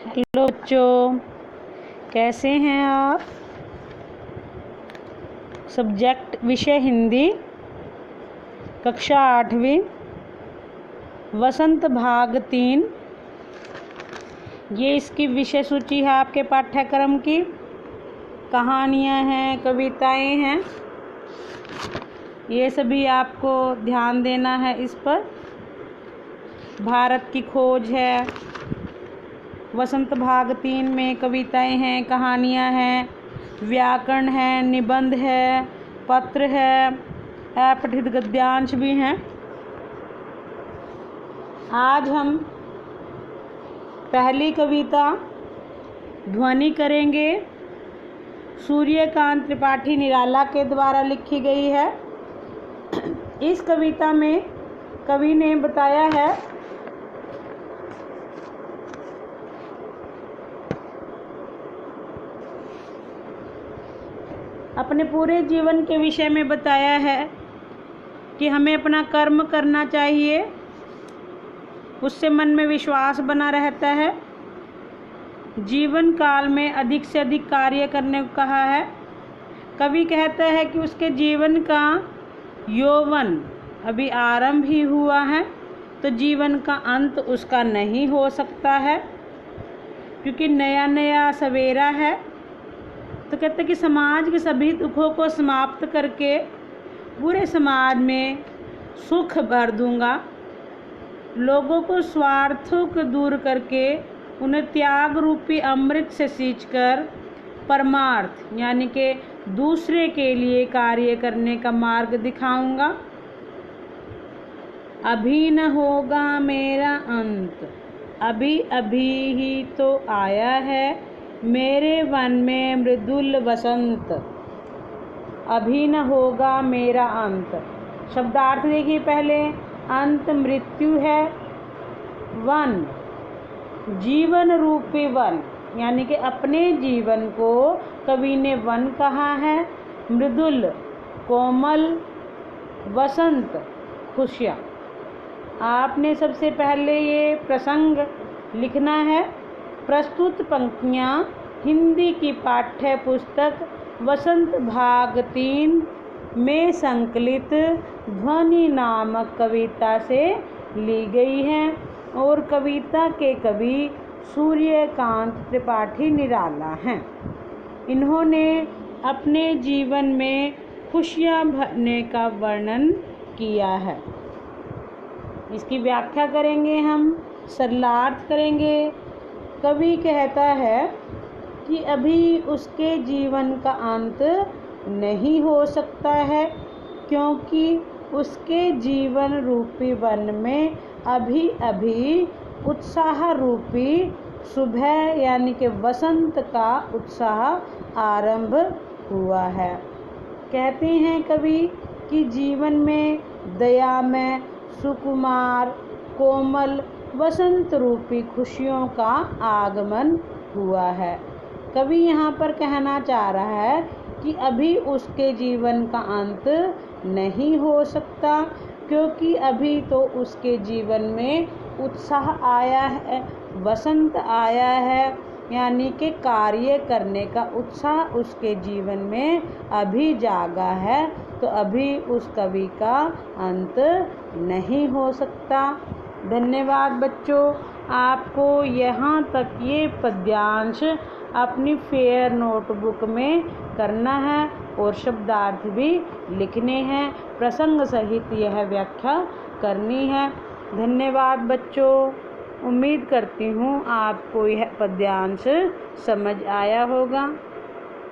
Hello बच्चों, कैसे हैं आप। सब्जेक्ट विषय हिंदी, कक्षा 8वीं, वसंत भाग 3। ये इसकी विषय सूची है आपके पाठ्यक्रम की। कहानियाँ हैं, कविताएं हैं, ये सभी आपको ध्यान देना है इस पर। भारत की खोज है। वसंत भाग 3 में कविताएं हैं, कहानियाँ हैं, व्याकरण है, निबंध है, पत्र है, अपठित गद्यांश भी हैं। आज हम पहली कविता ध्वनि करेंगे। सूर्यकांत त्रिपाठी निराला के द्वारा लिखी गई है। इस कविता में कवि ने बताया है अपने पूरे जीवन के विषय में बताया है कि हमें अपना कर्म करना चाहिए, उससे मन में विश्वास बना रहता है। जीवन काल में अधिक से अधिक कार्य करने को कहा है। कवि कहता है कि उसके जीवन का यौवन अभी आरंभ ही हुआ है, तो जीवन का अंत उसका नहीं हो सकता है, क्योंकि नया नया सवेरा है। तो कहते हैं कि समाज के सभी दुखों को समाप्त करके पूरे समाज में सुख भर दूंगा। लोगों को स्वार्थों को दूर करके उन्हें त्याग रूपी अमृत से सींचकर परमार्थ यानी कि दूसरे के लिए कार्य करने का मार्ग दिखाऊंगा। अभी न होगा मेरा अंत, अभी अभी ही तो आया है मेरे वन में मृदुल वसंत। अभी न होगा मेरा अंत। शब्दार्थ देखिए पहले। अंत मृत्यु है, वन जीवन रूपी वन, यानी कि अपने जीवन को कवि ने वन कहा है। मृदुल कोमल, वसंत खुशियाँ। आपने सबसे पहले ये प्रसंग लिखना है। प्रस्तुत पंक्तियाँ हिंदी की पाठ्य पुस्तक वसंत भाग 3 में संकलित ध्वनि नामक कविता से ली गई हैं और कविता के कवि सूर्यकांत त्रिपाठी निराला हैं। इन्होंने अपने जीवन में खुशियाँ भरने का वर्णन किया है। इसकी व्याख्या करेंगे हम, सरलार्थ करेंगे। कवि कहता है कि अभी उसके जीवन का अंत नहीं हो सकता है, क्योंकि उसके जीवन रूपी वन में अभी अभी उत्साह रूपी सुबह यानी कि वसंत का उत्साह आरंभ हुआ है। कहते हैं कवि कि जीवन में दयामय, सुकुमार, कोमल वसंत रूपी खुशियों का आगमन हुआ है। कवि यहाँ पर कहना चाह रहा है कि अभी उसके जीवन का अंत नहीं हो सकता, क्योंकि अभी तो उसके जीवन में उत्साह आया है, वसंत आया है, यानी कि कार्य करने का उत्साह उसके जीवन में अभी जागा है। तो अभी उस कवि का अंत नहीं हो सकता। धन्यवाद बच्चों। आपको यहाँ तक ये पद्यांश अपनी फेयर नोटबुक में करना है और शब्दार्थ भी लिखने हैं। प्रसंग सहित यह व्याख्या करनी है। धन्यवाद बच्चों। उम्मीद करती हूँ आपको यह पद्यांश समझ आया होगा।